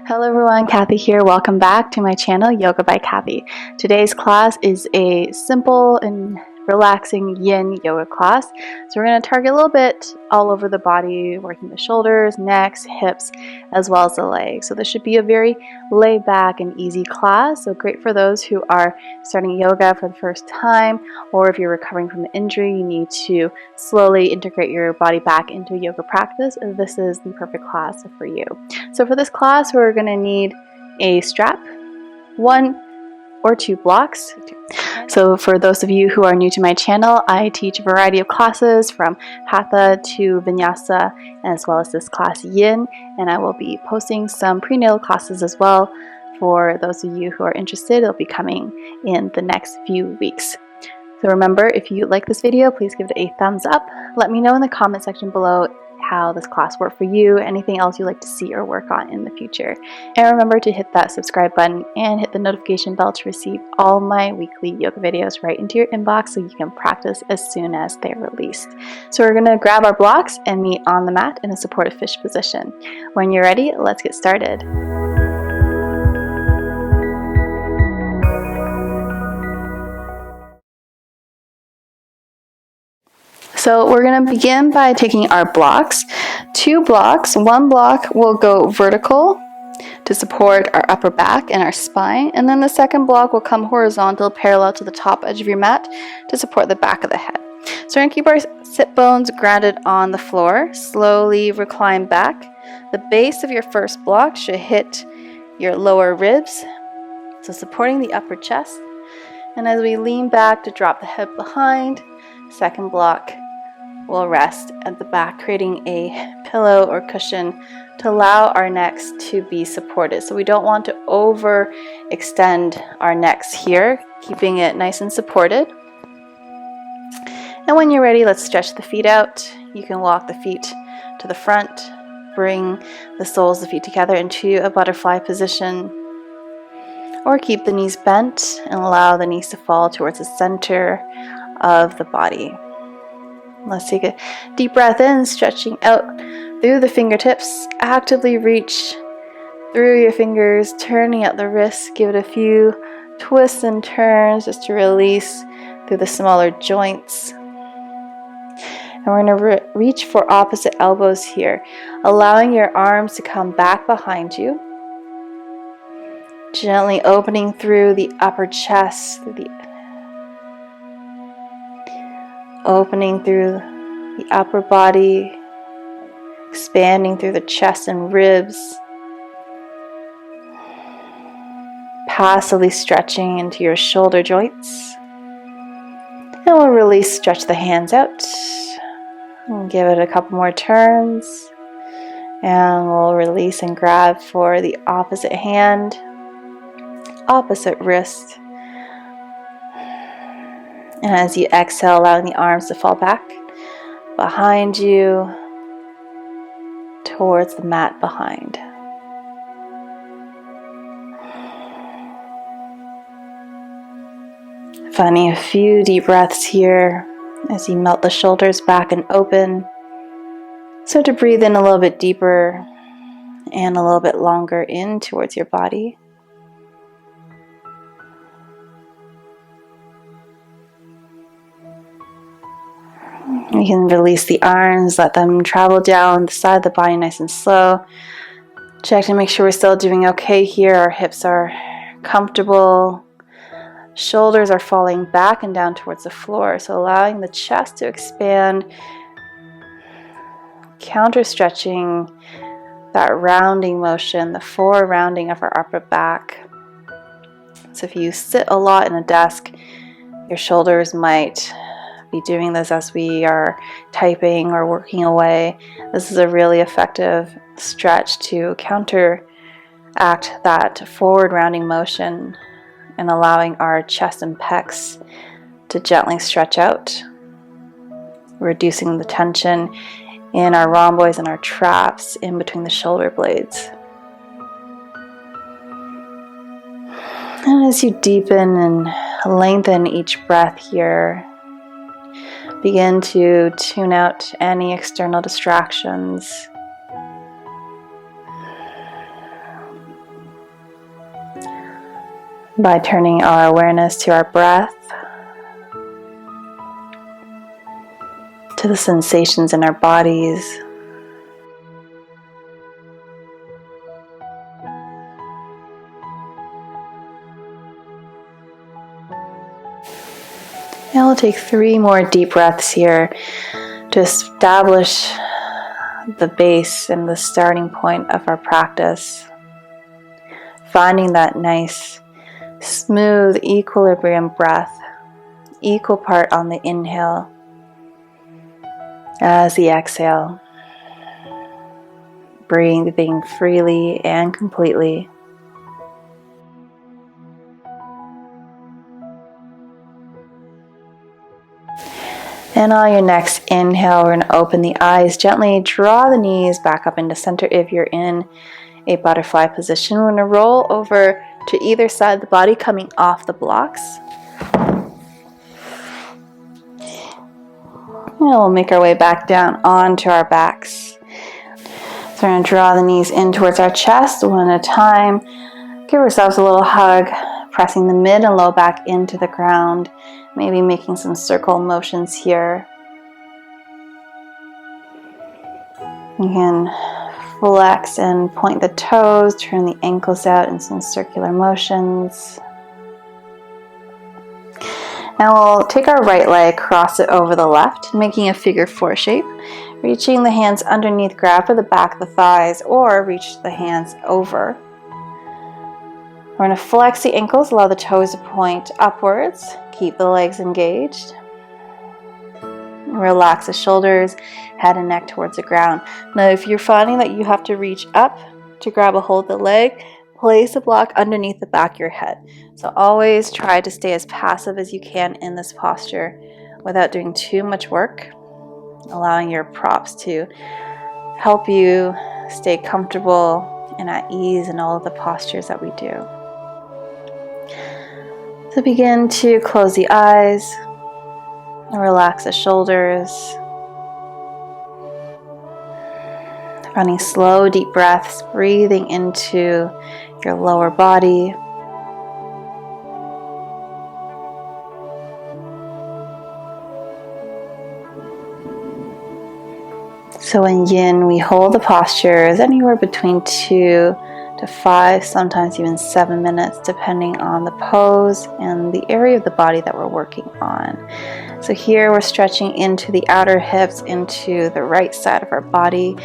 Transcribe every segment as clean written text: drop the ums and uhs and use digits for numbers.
Hello everyone, Kathy here. Welcome back to my channel, Yoga by Kathy. Today's class is a simple and relaxing yin yoga class. So we're going to target a little bit all over the body, working the shoulders, necks, hips, as well as the legs. So this should be a very laid back and easy class. So great for those who are starting yoga for the first time, or if you're recovering from an injury, you need to slowly integrate your body back into yoga practice. This is the perfect class for you. So for this class, we're going to need a strap, 1 or 2 blocks. So for those of you who are new to my channel, I teach a variety of classes from Hatha to Vinyasa, as well as this class Yin, and I will be posting some prenatal classes as well. For those of you who are interested, it'll be coming in the next few weeks. So remember, if you like this video, please give it a thumbs up. Let me know in the comment section below how this class worked for you, anything else you'd like to see or work on in the future. And remember to hit that subscribe button and hit the notification bell to receive all my weekly yoga videos right into your inbox so you can practice as soon as they're released. So we're going to grab our blocks and meet on the mat in a supportive fish position. When you're ready, let's get started. So we're going to begin by taking our blocks, 2 blocks. 1 block will go vertical to support our upper back and our spine, and then the second block will come horizontal parallel to the top edge of your mat to support the back of the head. So we're going to keep our sit bones grounded on the floor, slowly recline back. The base of your first block should hit your lower ribs, so supporting the upper chest. And as we lean back to drop the head behind, second block will rest at the back, creating a pillow or cushion to allow our necks to be supported. So we don't want to overextend our necks here, keeping it nice and supported. And when you're ready, let's stretch the feet out. You can walk the feet to the front, bring the soles of the feet together into a butterfly position, or keep the knees bent and allow the knees to fall towards the center of the body. Let's take a deep breath in, stretching out through the fingertips. Actively reach through your fingers, turning at the wrists. Give it a few twists and turns just to release through the smaller joints. And we're going to reach for opposite elbows here, allowing your arms to come back behind you. Gently opening through the upper chest, opening through the upper body, expanding through the chest and ribs, passively stretching into your shoulder joints. And we'll release, stretch the hands out. We'll give it a couple more turns. And we'll release and grab for the opposite hand, opposite wrist. And as you exhale, allowing the arms to fall back behind you towards the mat behind. Finding a few deep breaths here as you melt the shoulders back and open. So to breathe in a little bit deeper and a little bit longer in towards your body. You can release the arms, let them travel down the side of the body nice and slow. Check to make sure we're still doing okay here. Our hips are comfortable. Shoulders are falling back and down towards the floor. So allowing the chest to expand, counter stretching that rounding motion, the forward rounding of our upper back. So if you sit a lot in a desk, your shoulders might be doing this as we are typing or working away. This is a really effective stretch to counteract that forward rounding motion and allowing our chest and pecs to gently stretch out, reducing the tension in our rhomboids and our traps in between the shoulder blades. And as you deepen and lengthen each breath here, begin to tune out any external distractions. by turning our awareness to our breath, to the sensations in our bodies. And we'll take 3 more deep breaths here to establish the base and the starting point of our practice. Finding that nice, smooth equilibrium breath, equal part on the inhale as the exhale. Breathing freely and completely. And on your next inhale, we're going to open the eyes, gently draw the knees back up into center if you're in a butterfly position. We're going to roll over to either side of the body, coming off the blocks. And we'll make our way back down onto our backs. So we're going to draw the knees in towards our chest one at a time. Give ourselves a little hug, pressing the mid and low back into the ground. Maybe making some circle motions here. You can flex and point the toes, turn the ankles out in some circular motions. Now we'll take our right leg, cross it over the left, making a figure 4 shape. Reaching the hands underneath, grab for the back of the thighs, or reach the hands over. We're going to flex the ankles, allow the toes to point upwards. Keep the legs engaged. Relax the shoulders, head and neck towards the ground. Now if you're finding that you have to reach up to grab a hold of the leg, place a block underneath the back of your head. So always try to stay as passive as you can in this posture without doing too much work. Allowing your props to help you stay comfortable and at ease in all of the postures that we do. So begin to close the eyes and relax the shoulders. Running slow, deep breaths, breathing into your lower body. So in yin, we hold the postures anywhere between 2 to 5, sometimes even 7 minutes, depending on the pose and the area of the body that we're working on. So here we're stretching into the outer hips, into the right side of our body,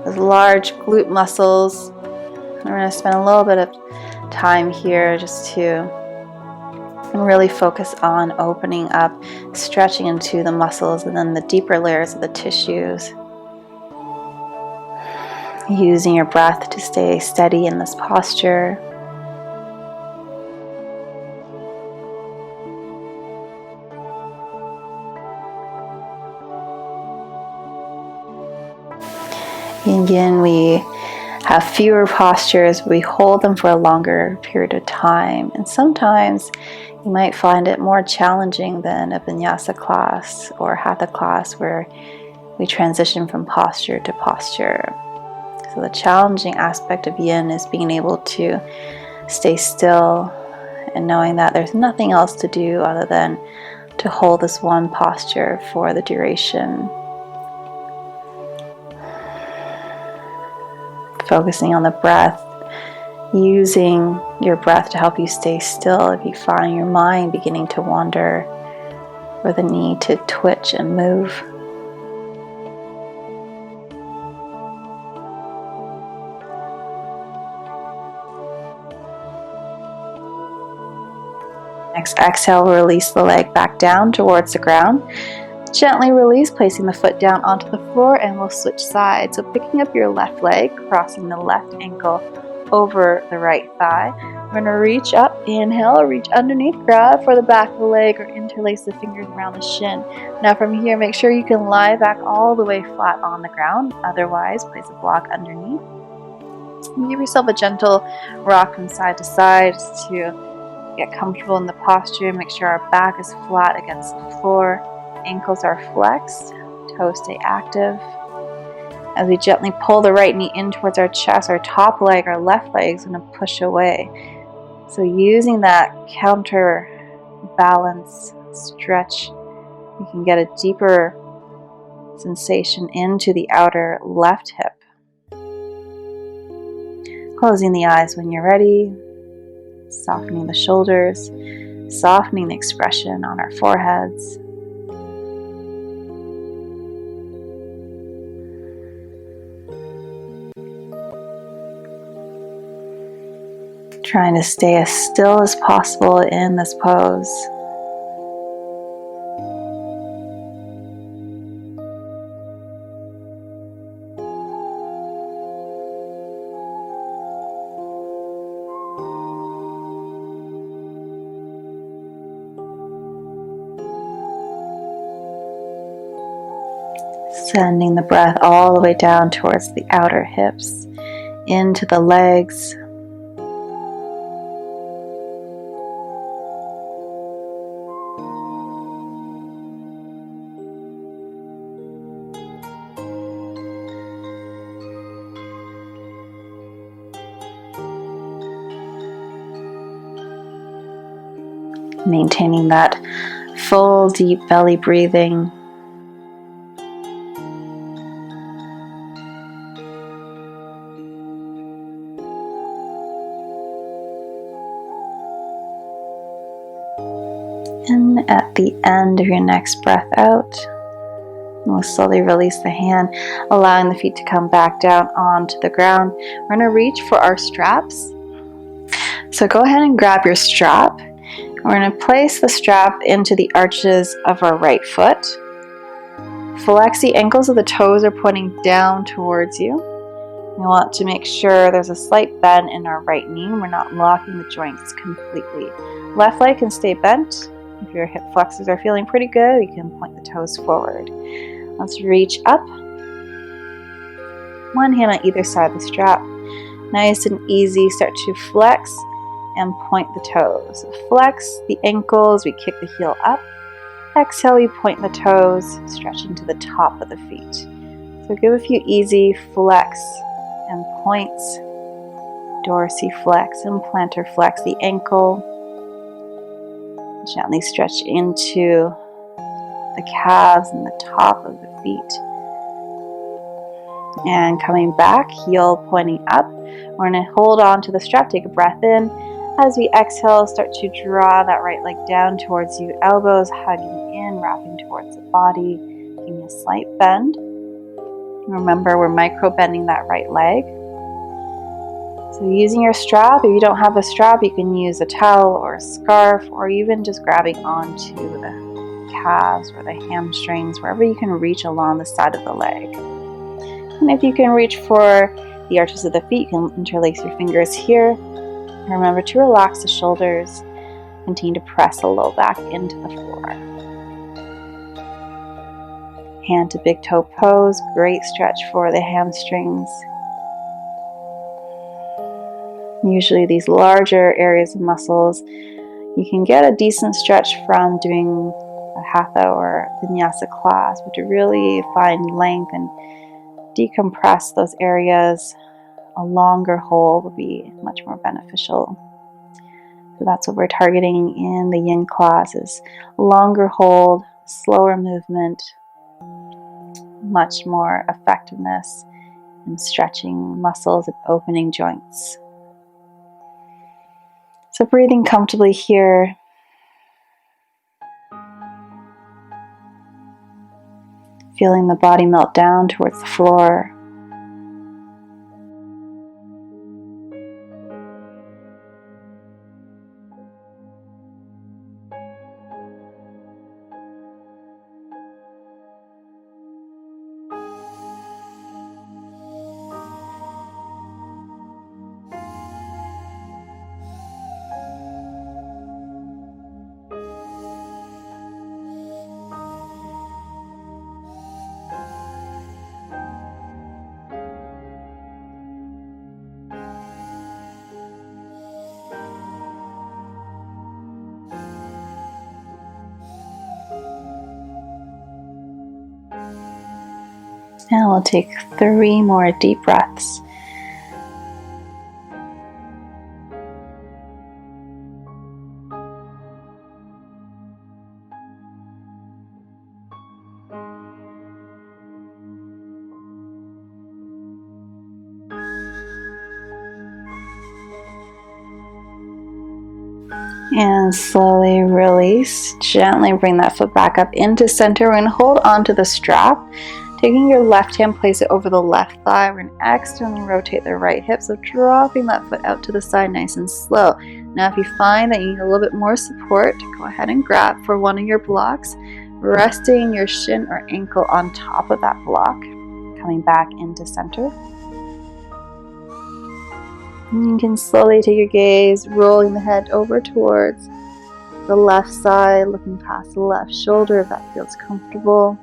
those large glute muscles. We're going to spend a little bit of time here just to really focus on opening up, stretching into the muscles and then the deeper layers of the tissues. Using your breath to stay steady in this posture. In yin, we have fewer postures. We hold them for a longer period of time. And sometimes you might find it more challenging than a vinyasa class or hatha class where we transition from posture to posture. So the challenging aspect of yin is being able to stay still and knowing that there's nothing else to do other than to hold this one posture for the duration. Focusing on the breath, using your breath to help you stay still if you find your mind beginning to wander or the need to twitch and move. Next exhale, release the leg back down towards the ground. Gently release, placing the foot down onto the floor, and we'll switch sides. So picking up your left leg, crossing the left ankle over the right thigh. We're going to reach up, inhale, reach underneath, grab for the back of the leg or interlace the fingers around the shin. Now from here, make sure you can lie back all the way flat on the ground. Otherwise, place a block underneath. And give yourself a gentle rock from side to side just to get comfortable in the posture. Make sure our back is flat against the floor. Ankles are flexed. Toes stay active. As we gently pull the right knee in towards our chest, our top leg, our left leg is going to push away. So using that counterbalance stretch, you can get a deeper sensation into the outer left hip. Closing the eyes when you're ready, softening the shoulders, softening the expression on our foreheads. Trying to stay as still as possible in this pose. Sending the breath all the way down towards the outer hips, into the legs. Maintaining that full, deep belly breathing. And at the end of your next breath out, we'll slowly release the hand, allowing the feet to come back down onto the ground. We're going to reach for our straps. So go ahead and grab your strap. We're going to place the strap into the arches of our right foot. Flex the ankles of the toes are pointing down towards you. We want to make sure there's a slight bend in our right knee. We're not locking the joints completely. Left leg can stay bent. If your hip flexors are feeling pretty good, you can point the toes forward. Let's reach up. One hand on either side of the strap. Nice and easy. Start to flex and point the toes. Flex the ankles. We kick the heel up. Exhale, we point the toes, stretching to the top of the feet. So give a few easy flex and points. Dorsiflex and plantar flex the ankle. Gently stretch into the calves and the top of the feet. And coming back, heel pointing up. We're going to hold on to the strap, take a breath in. As we exhale, start to draw that right leg down towards you, elbows hugging in, wrapping towards the body, giving a slight bend. Remember, we're micro bending that right leg. So using your strap, if you don't have a strap, you can use a towel or a scarf, or even just grabbing onto the calves or the hamstrings, wherever you can reach along the side of the leg. And if you can reach for the arches of the feet, you can interlace your fingers here. Remember to relax the shoulders. Continue to press the low back into the floor. Hand to big toe pose. Great stretch for the hamstrings. Usually these larger areas of muscles, you can get a decent stretch from doing a hatha or vinyasa class, but to really find length and decompress those areas, a longer hold will be much more beneficial. So that's what we're targeting in the yin class, is longer hold, slower movement, much more effectiveness in stretching muscles and opening joints. So breathing comfortably here. Feeling the body melt down towards the floor. Now we'll take 3 more deep breaths. And slowly release. Gently bring that foot back up into center. We're going to hold onto the strap. Taking your left hand, place it over the left thigh. We're going to externally rotate the right hip. So dropping that foot out to the side nice and slow. Now if you find that you need a little bit more support, go ahead and grab for one of your blocks, resting your shin or ankle on top of that block. Coming back into center. And you can slowly take your gaze, rolling the head over towards the left side, looking past the left shoulder if that feels comfortable.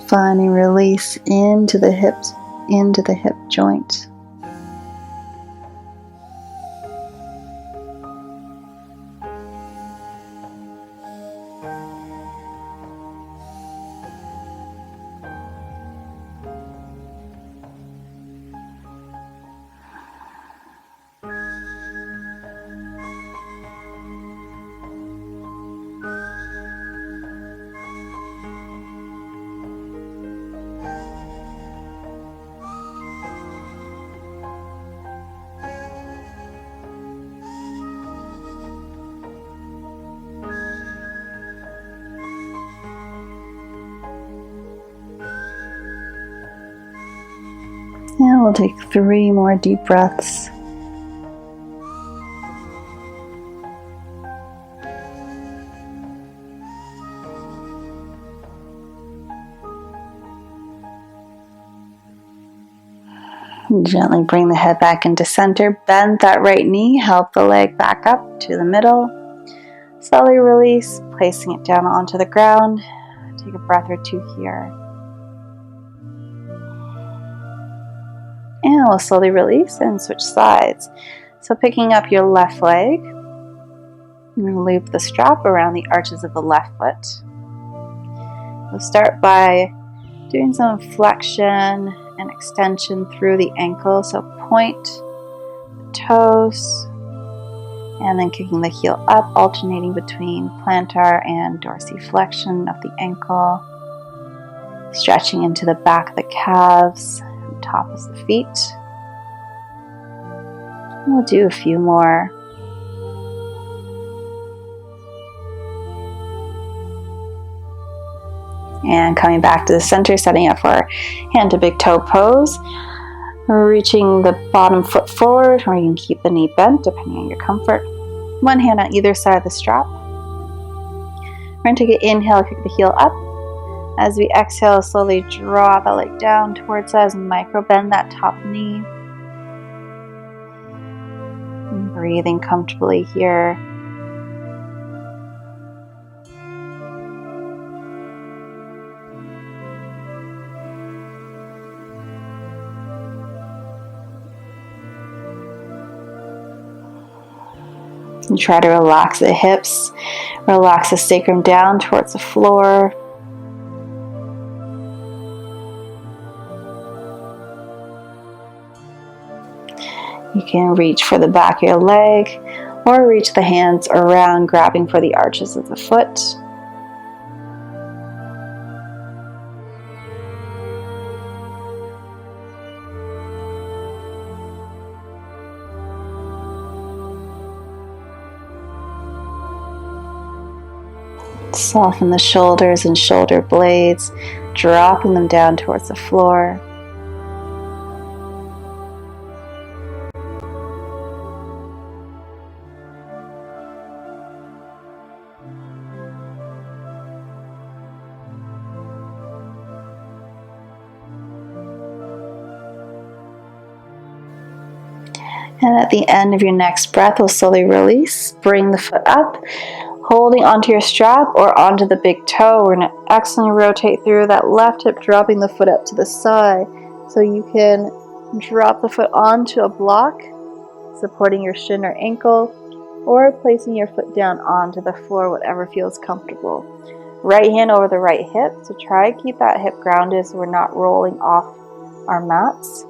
Finding release into the hips, into the hip joint. And we'll take 3 more deep breaths. Gently bring the head back into center. Bend that right knee. Help the leg back up to the middle. Slowly release, placing it down onto the ground. Take a breath or 2 here. And we'll slowly release and switch sides. So picking up your left leg, I'm going to loop the strap around the arches of the left foot. We'll start by doing some flexion and extension through the ankle. So point the toes and then kicking the heel up, alternating between plantar and dorsiflexion of the ankle. Stretching into the back of the calves. Top of the feet. We'll do a few more. And coming back to the center, setting up for our hand to big toe pose. Reaching the bottom foot forward, or you can keep the knee bent depending on your comfort. One hand on either side of the strap. We're going to take an inhale, kick the heel up. As we exhale, slowly draw the leg down towards us, micro bend that top knee. And breathing comfortably here. And try to relax the hips, relax the sacrum down towards the floor. You can reach for the back of your leg or reach the hands around, grabbing for the arches of the foot. Soften the shoulders and shoulder blades, dropping them down towards the floor. And at the end of your next breath, we'll slowly release. Bring the foot up, holding onto your strap or onto the big toe. We're going to excellently rotate through that left hip, dropping the foot up to the side. So you can drop the foot onto a block, supporting your shin or ankle, or placing your foot down onto the floor, whatever feels comfortable. Right hand over the right hip. So try to keep that hip grounded so we're not rolling off our mats.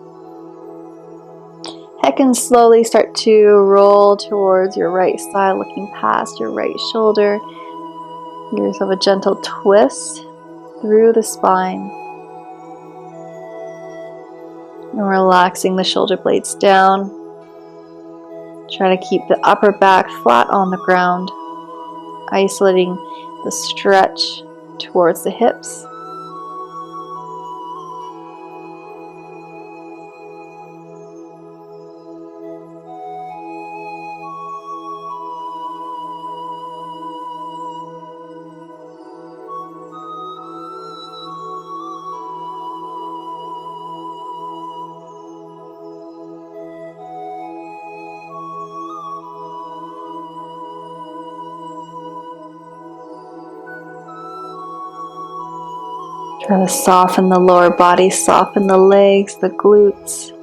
Head can slowly start to roll towards your right side, looking past your right shoulder. Give yourself a gentle twist through the spine. And relaxing the shoulder blades down. Try to keep the upper back flat on the ground, isolating the stretch towards the hips. Try to soften the lower body, soften the legs, the glutes.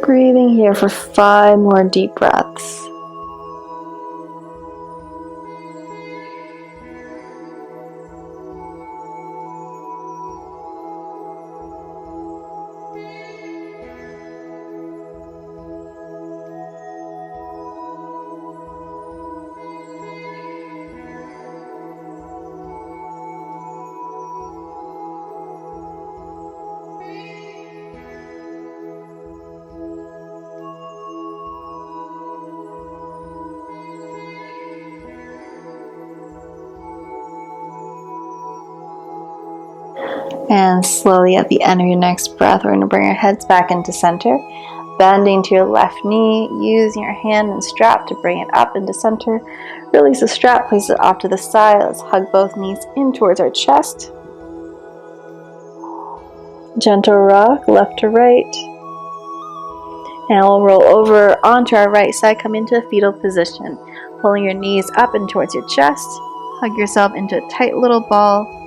Breathing here for 5 more deep breaths. And slowly at the end of your next breath, we're going to bring our heads back into center. Bending to your left knee, using your hand and strap to bring it up into center. Release the strap, place it off to the side. Let's hug both knees in towards our chest. Gentle rock, left to right. And we'll roll over onto our right side, come into a fetal position. Pulling your knees up and towards your chest. Hug yourself into a tight little ball.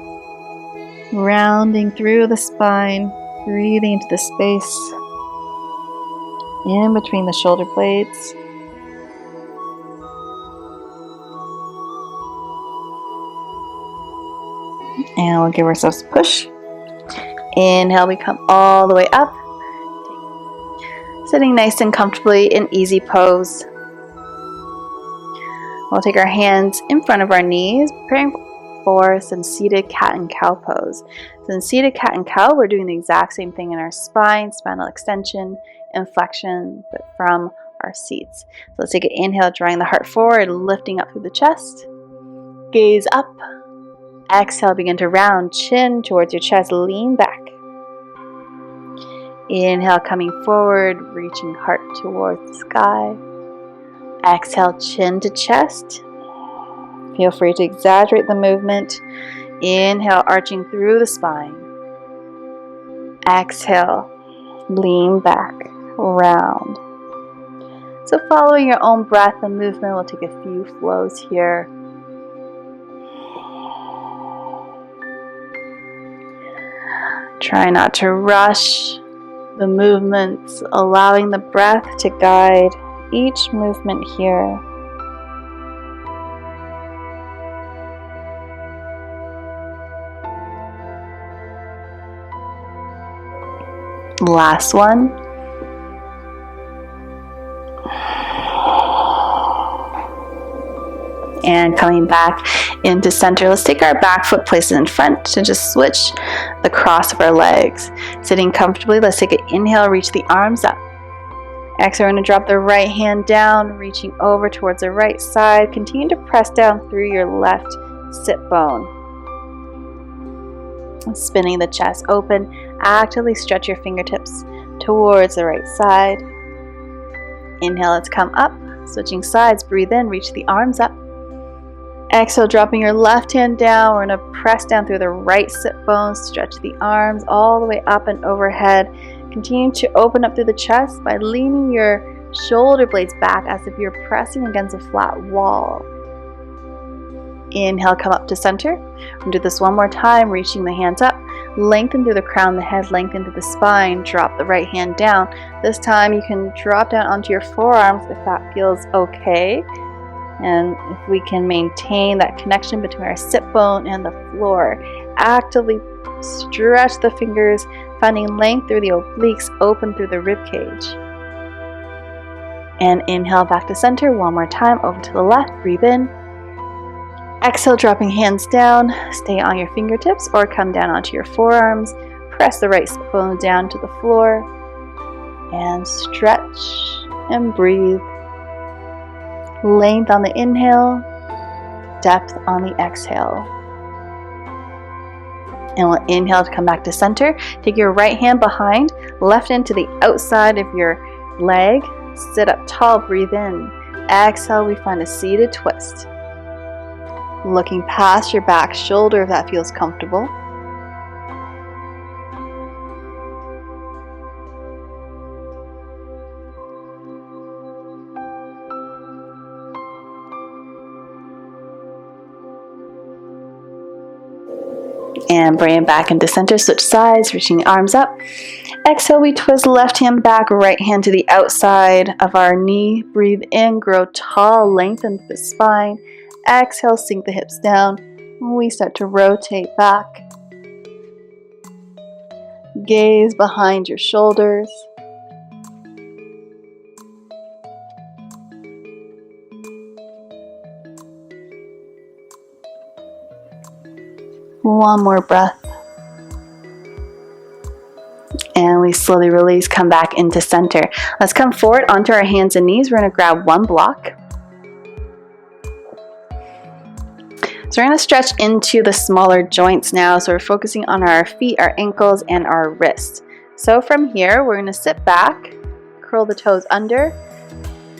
Rounding through the spine, breathing into the space in between the shoulder blades. And we'll give ourselves a push. Inhale, we come all the way up. Sitting nice and comfortably in easy pose. We'll take our hands in front of our knees, preparing for some seated cat and cow pose. So in seated cat and cow, we're doing the exact same thing in our spine, spinal extension, and flexion, but from our seats. So let's take an inhale, drawing the heart forward, lifting up through the chest. Gaze up. Exhale, begin to round, chin towards your chest, lean back. Inhale, coming forward, reaching heart towards the sky. Exhale, chin to chest. Feel free to exaggerate the movement. Inhale, arching through the spine. Exhale, lean back, round. So following your own breath and movement, we'll take a few flows here. Try not to rush the movements, allowing the breath to guide each movement here. Last one. And coming back into center, let's take our back foot, place it in front to just switch the cross of our legs. Sitting comfortably, let's take an inhale, reach the arms up. Exhale, we're going to drop the right hand down, reaching over towards the right side. Continue to press down through your left sit bone. Spinning the chest open, actively stretch your fingertips towards the right side. Inhale, let's come up, switching sides, breathe in, reach the arms up. Exhale, dropping your left hand down, we're going to press down through the right sit bones, stretch the arms all the way up and overhead. Continue to open up through the chest by leaning your Shoulder blades back as if you're pressing against a flat wall. Inhale, come up to center. We'll do this one more time, reaching the hands up. Lengthen through the crown of the head, lengthen through the spine. Drop the right hand down. This time you can drop down onto your forearms if that feels okay. And if we can maintain that connection between our sit bone and the floor. Actively stretch the fingers, finding length through the obliques, open through the rib cage. And inhale back to center. One more time, over to the left. Breathe in. Exhale, dropping hands down. Stay on your fingertips or come down onto your forearms. Press the right bone down to the floor. And stretch and breathe. Length on the inhale, depth on the exhale. And we'll inhale to come back to center. Take your right hand behind, left hand to the outside of your leg. Sit up tall, breathe in. Exhale, we find a seated twist. Looking past your back shoulder if that feels comfortable. And bring it back into center, switch sides, reaching the arms up. Exhale, we twist left hand back, right hand to the outside of our knee. Breathe in, grow tall, lengthen the spine. Exhale, sink the hips down. We start to rotate back. Gaze behind your shoulders. One more breath. And we slowly release, come back into center. Let's come forward onto our hands and knees. We're going to grab one block. So we're going to stretch into the smaller joints now. So we're focusing on our feet, our ankles, and our wrists. So from here, we're going to sit back, curl the toes under.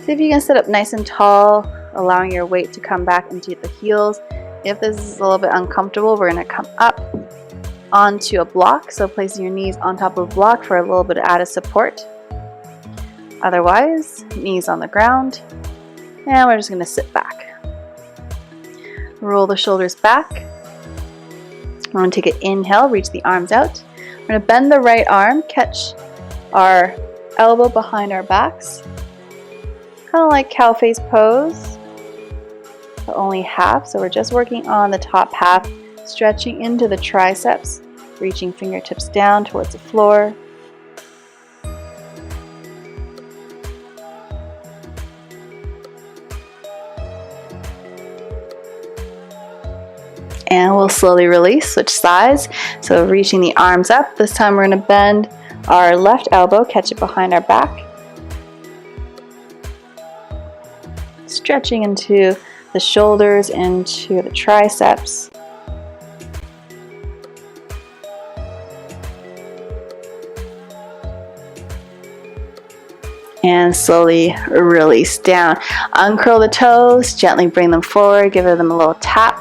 See if you can sit up nice and tall, allowing your weight to come back into the heels. If this is a little bit uncomfortable, we're going to come up onto a block. So placing your knees on top of a block for a little bit of added support. Otherwise, knees on the ground. And we're just going to sit back. Roll the shoulders back. We're going to take an inhale, reach the arms out. We're going to bend the right arm, catch our elbow behind our backs. Kind of like cow face pose, but only half. So we're just working on the top half, stretching into the triceps, reaching fingertips down towards the floor. And we'll slowly release, switch sides. So reaching the arms up. This time we're going to bend our left elbow, catch it behind our back. Stretching into the shoulders, into the triceps. And slowly release down. Uncurl the toes, gently bring them forward, give them a little tap.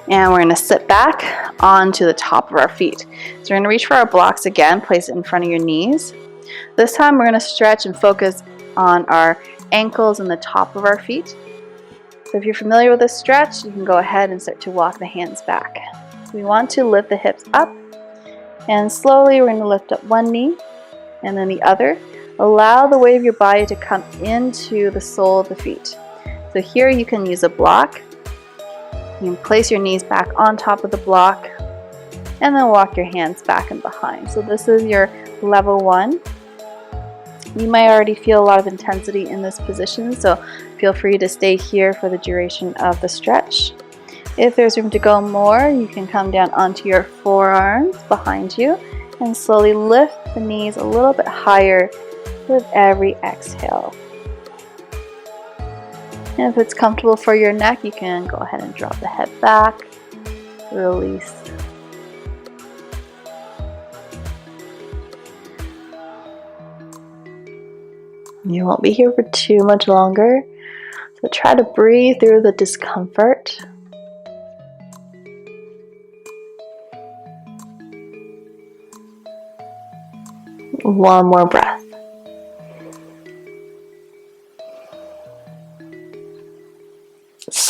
And we're going to sit back onto the top of our feet. So we're going to reach for our blocks again, place it in front of your knees. This time we're going to stretch and focus on our ankles and the top of our feet. So if you're familiar with this stretch, you can go ahead and start to walk the hands back. So we want to lift the hips up, and slowly we're going to lift up one knee and then the other. Allow the weight of your body to come into the sole of the feet. So here you can use a block. You can place your knees back on top of the block and then walk your hands back and behind. So this is your level 1. You might already feel a lot of intensity in this position, so feel free to stay here for the duration of the stretch. If there's room to go more, you can come down onto your forearms behind you and slowly lift the knees a little bit higher with every exhale. And if it's comfortable for your neck, you can go ahead and drop the head back, release. You won't be here for too much longer, so try to breathe through the discomfort. One more breath.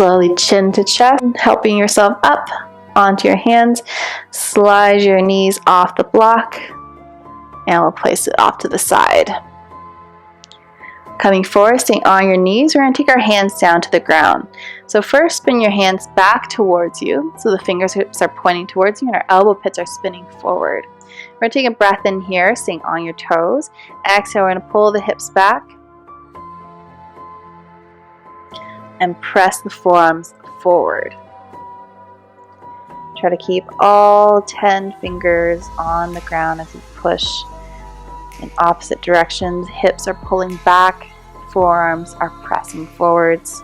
slowly chin to chest, helping yourself up onto your hands. Slide your knees off the block, and we'll place it off to the side. Coming forward, staying on your knees, we're going to take our hands down to the ground. So first, spin your hands back towards you, so the fingertips are pointing towards you and our elbow pits are spinning forward. We're going to take a breath in here, staying on your toes. Exhale, we're going to pull the hips back and press the forearms forward. Try to keep all 10 fingers on the ground as you push in opposite directions. Hips are pulling back, forearms are pressing forwards.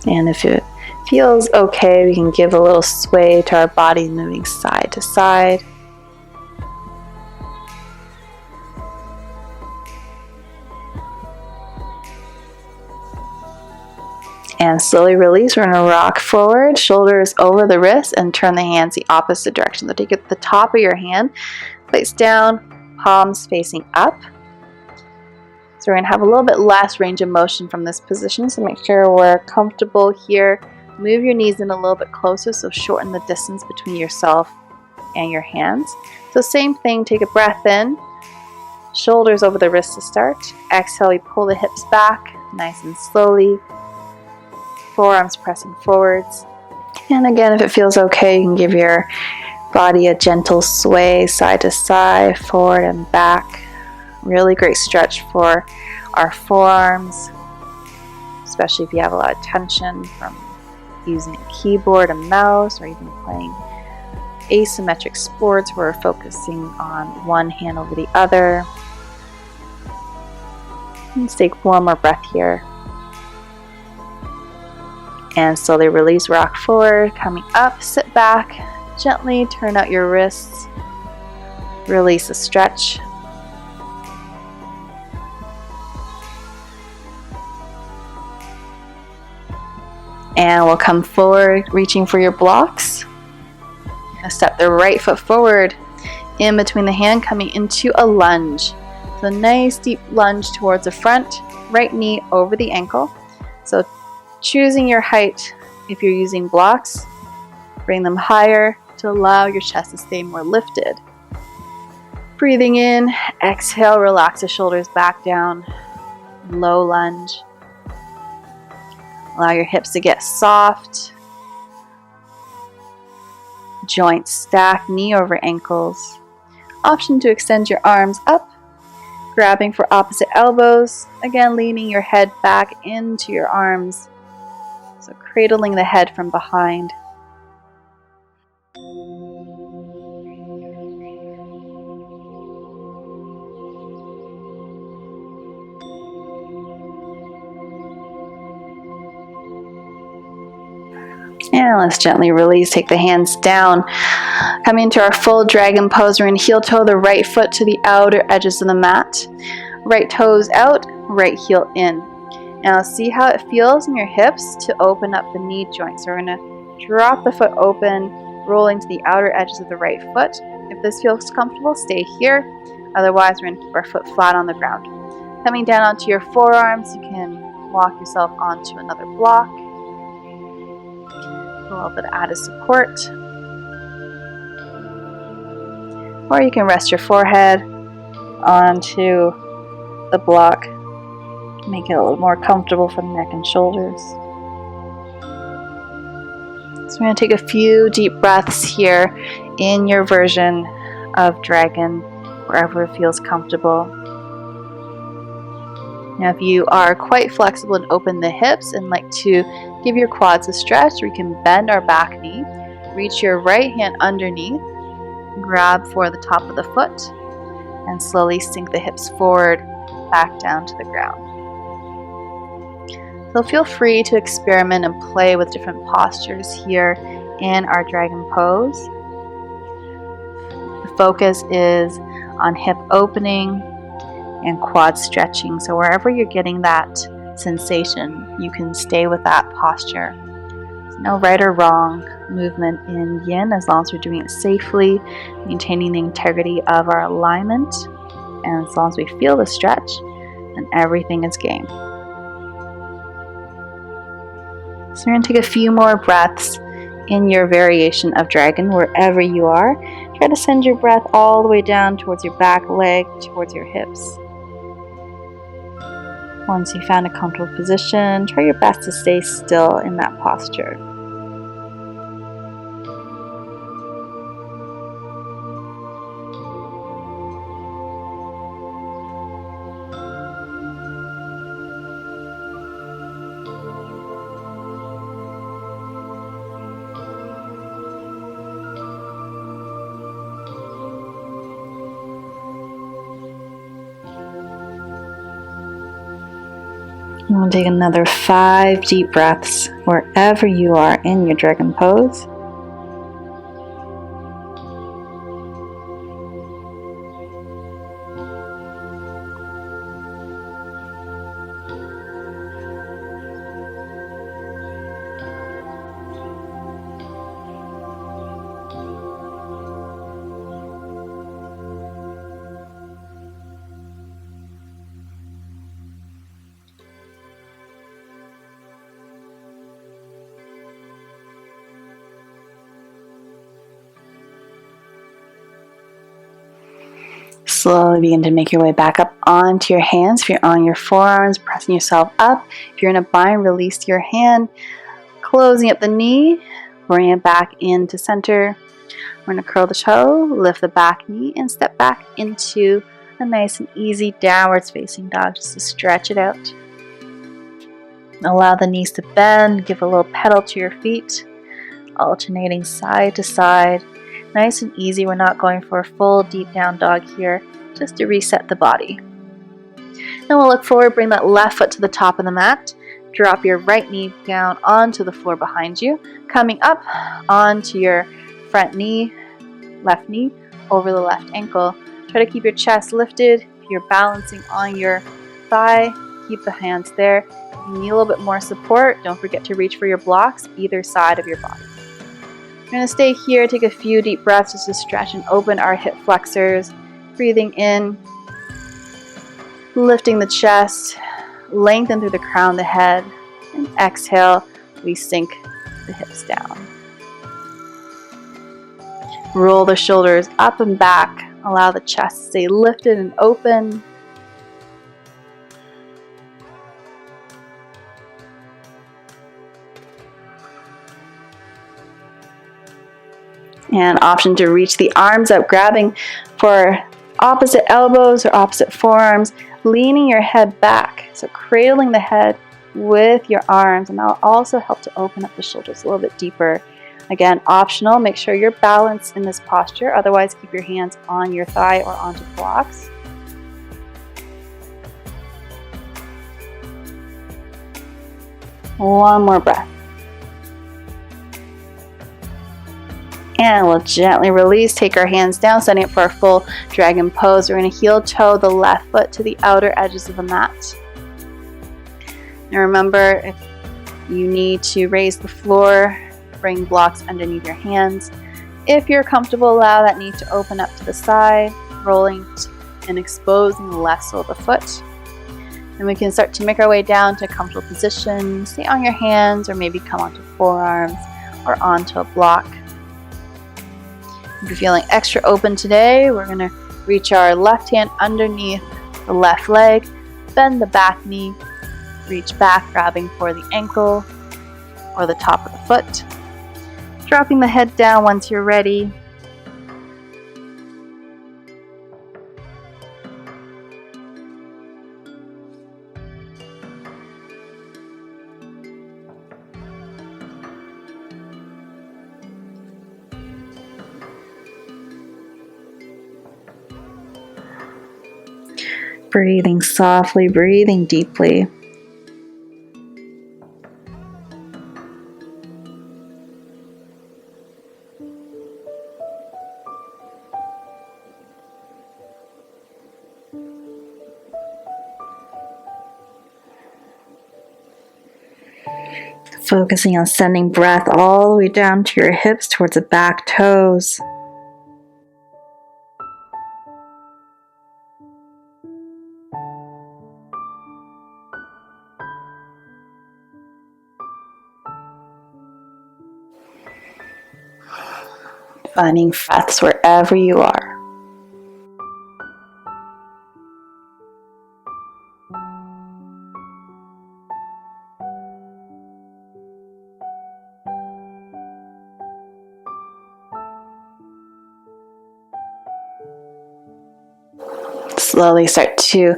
And if it feels okay, we can give a little sway to our body, moving side to side. And slowly release. We're going to rock forward, shoulders over the wrists, and turn the hands the opposite direction. So take it the top of your hand, place down, palms facing up. So we're going to have a little bit less range of motion from this position, so make sure we're comfortable here. Move your knees in a little bit closer, so shorten the distance between yourself and your hands. So same thing, take a breath in, shoulders over the wrists to start. Exhale, we pull the hips back, nice and slowly. Forearms pressing forwards. And again, if it feels okay, you can give your body a gentle sway side to side, forward and back. Really great stretch for our forearms, especially if you have a lot of tension from using a keyboard, a mouse, or even playing asymmetric sports where we're focusing on one hand over the other. Let's take one more breath here. And slowly release, rock forward, coming up, sit back, gently turn out your wrists, release a stretch. And we'll come forward, reaching for your blocks. Step the right foot forward, in between the hand, coming into a lunge. So a nice deep lunge towards the front, right knee over the ankle. So choosing your height if you're using blocks, bring them higher to allow your chest to stay more lifted. Breathing in, exhale, relax the shoulders back down, low lunge. Allow your hips to get soft. Joints stack, knee over ankles. Option to extend your arms up, grabbing for opposite elbows. Again, leaning your head back into your arms. So cradling the head from behind. And let's gently release, take the hands down. Coming into our full dragon pose, we're going to heel toe the right foot to the outer edges of the mat. Right toes out, right heel in. Now see how it feels in your hips to open up the knee joint. So we're going to drop the foot open, rolling to the outer edges of the right foot. If this feels comfortable, stay here. Otherwise, we're going to keep our foot flat on the ground. Coming down onto your forearms, you can walk yourself onto another block. A little bit of added support. Or you can rest your forehead onto the block. Make it a little more comfortable for the neck and shoulders. So we're going to take a few deep breaths here in your version of dragon, wherever it feels comfortable. Now if you are quite flexible and open the hips and like to give your quads a stretch, we can bend our back knee, reach your right hand underneath, grab for the top of the foot, and slowly sink the hips forward, back down to the ground. So feel free to experiment and play with different postures here in our dragon pose. The focus is on hip opening and quad stretching. So wherever you're getting that sensation, you can stay with that posture. There's no right or wrong. movement in yin as long as we're doing it safely, maintaining the integrity of our alignment, and as long as we feel the stretch, then everything is game. So we're going to take a few more breaths in your variation of dragon wherever you are. Try to send your breath all the way down towards your back leg, towards your hips. Once you found a comfortable position, try your best to stay still in that posture. And we'll take another 5 deep breaths wherever you are in your dragon pose. Slowly begin to make your way back up onto your hands. If you're on your forearms, pressing yourself up. If you're in a bind, release your hand, closing up the knee, bring it back into center. We're going to curl the toe, lift the back knee, and step back into a nice and easy downwards facing dog, just to stretch it out. Allow the knees to bend, give a little pedal to your feet, alternating side to side. Nice and easy. We're not going for a full deep down dog here, just to reset the body. Then we'll look forward, bring that left foot to the top of the mat. Drop your right knee down onto the floor behind you, coming up onto your front knee, left knee, over the left ankle. Try to keep your chest lifted. If you're balancing on your thigh, keep the hands there. If you need a little bit more support, don't forget to reach for your blocks either side of your body. We're going to stay here, take a few deep breaths just to stretch and open our hip flexors. Breathing in, lifting the chest, lengthen through the crown of the head, and exhale, we sink the hips down. Roll the shoulders up and back, allow the chest to stay lifted and open. And option to reach the arms up, grabbing for opposite elbows or opposite forearms, leaning your head back. So cradling the head with your arms, and that'll also help to open up the shoulders a little bit deeper. Again, optional. Make sure you're balanced in this posture. Otherwise, keep your hands on your thigh or onto blocks. One more breath. And we'll gently release, take our hands down, setting up for our full dragon pose. We're going to heel toe the left foot to the outer edges of the mat. Now remember, if you need to raise the floor, bring blocks underneath your hands. If you're comfortable, allow that knee to open up to the side, rolling and exposing the left sole of the foot. And we can start to make our way down to a comfortable position. Stay on your hands or maybe come onto forearms or onto a block. If you're feeling extra open today, we're going to reach our left hand underneath the left leg, bend the back knee, reach back, grabbing for the ankle or the top of the foot. Dropping the head down once you're ready. Breathing softly, breathing deeply. Focusing on sending breath all the way down to your hips towards the back toes. Finding breaths wherever you are. Slowly start to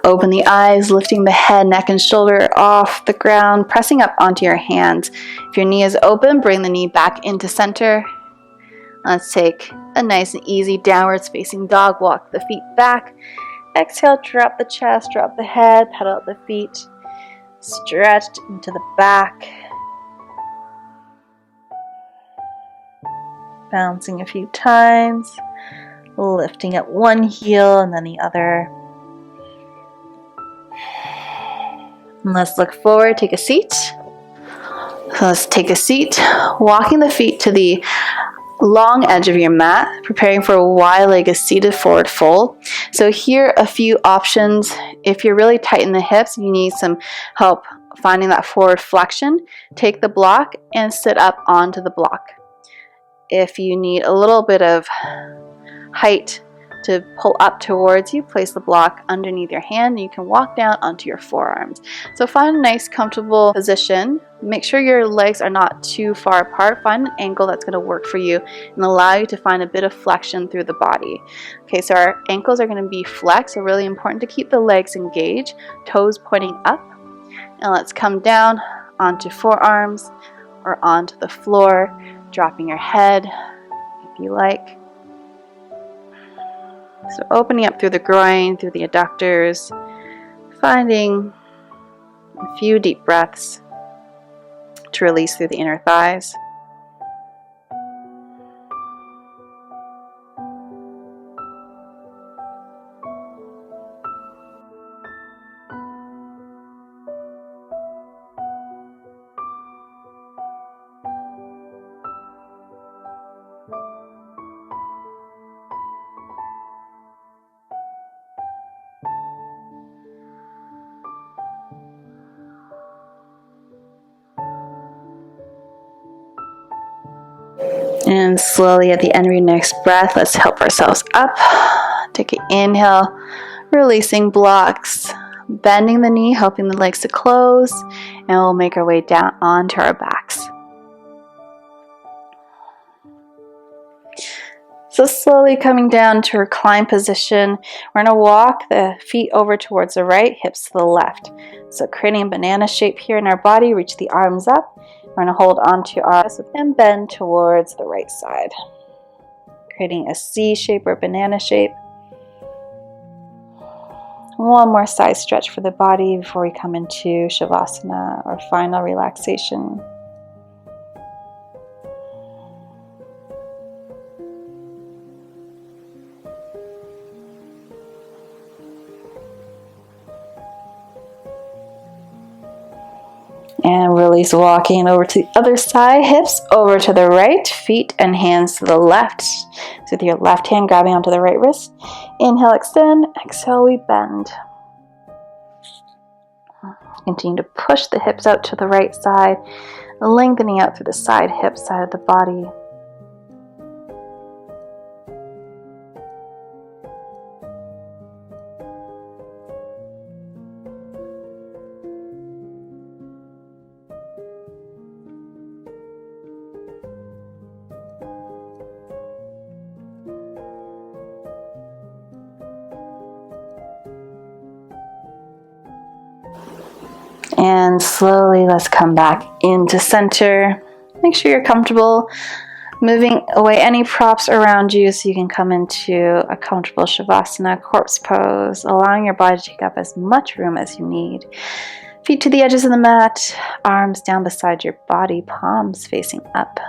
open the eyes, lifting the head, neck, and shoulder off the ground, pressing up onto your hands. If your knee is open, bring the knee back into center. Let's take a nice and easy downwards facing dog. Walk the feet back. Exhale, drop the chest, drop the head, pedal out the feet. Stretched into the back. Bouncing a few times. Lifting up one heel and then the other. And let's look forward, take a seat. So let's take a seat, walking the feet to the long edge of your mat, preparing for a wide-legged seated forward fold. So here are a few options. If you're really tight in the hips, you need some help finding that forward flexion, take the block and sit up onto the block. If you need a little bit of height to pull up towards you, place the block underneath your hand and you can walk down onto your forearms. So find a nice comfortable position. Make sure your legs are not too far apart. Find an angle that's going to work for you and allow you to find a bit of flexion through the body. Okay, so our ankles are going to be flexed, so really important to keep the legs engaged, toes pointing up. And let's come down onto forearms or onto the floor, dropping your head if you like. So opening up through the groin, through the adductors, finding a few deep breaths to release through the inner thighs. And slowly at the end of your next breath, let's help ourselves up. Take an inhale, releasing blocks, bending the knee, helping the legs to close, and we'll make our way down onto our backs. So slowly coming down to recline position, we're going to walk the feet over towards the right, hips to the left. So creating a banana shape here in our body, reach the arms up. We're going to hold onto our chest and bend towards the right side. Creating a C shape or banana shape. One more side stretch for the body before we come into Shavasana or final relaxation. And release, walking over to the other side, hips over to the right, feet and hands to the left. So with your left hand grabbing onto the right wrist. Inhale, extend. Exhale, we bend. Continue to push the hips out to the right side, lengthening out through the side hip side of the body. And slowly let's come back into center. Make sure you're comfortable, moving away any props around you so you can come into a comfortable Shavasana, corpse pose, allowing your body to take up as much room as you need. Feet to the edges of the mat, arms down beside your body, palms facing up.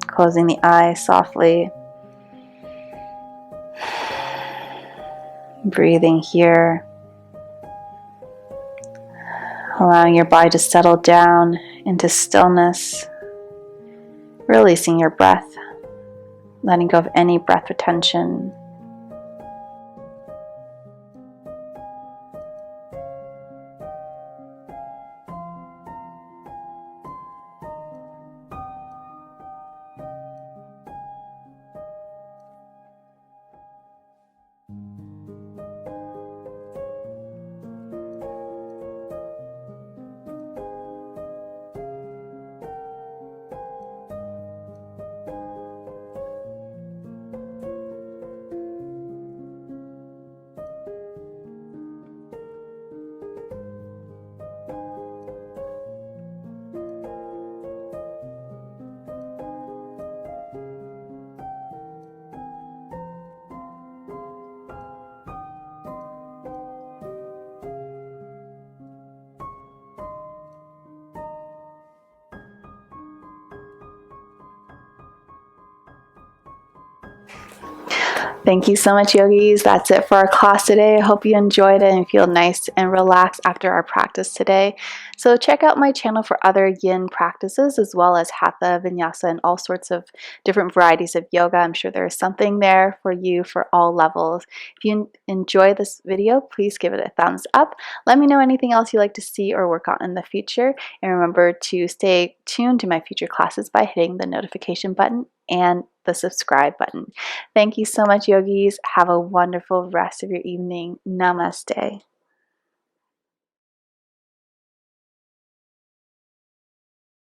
Closing the eyes softly. Breathing here. allowing your body to settle down into stillness, releasing your breath, letting go of any breath retention. Thank you so much, yogis. That's it for our class today. I hope you enjoyed it and feel nice and relaxed after our practice today. So check out my channel for other yin practices, as well as hatha, vinyasa, and all sorts of different varieties of yoga. I'm sure there is something there for you for all levels. If you enjoy this video, please give it a thumbs up. Let me know anything else you'd like to see or work on in the future. And remember to stay tuned to my future classes by hitting the notification button and the subscribe button. Thank you so much, yogis. Have a wonderful rest of your evening. Namaste.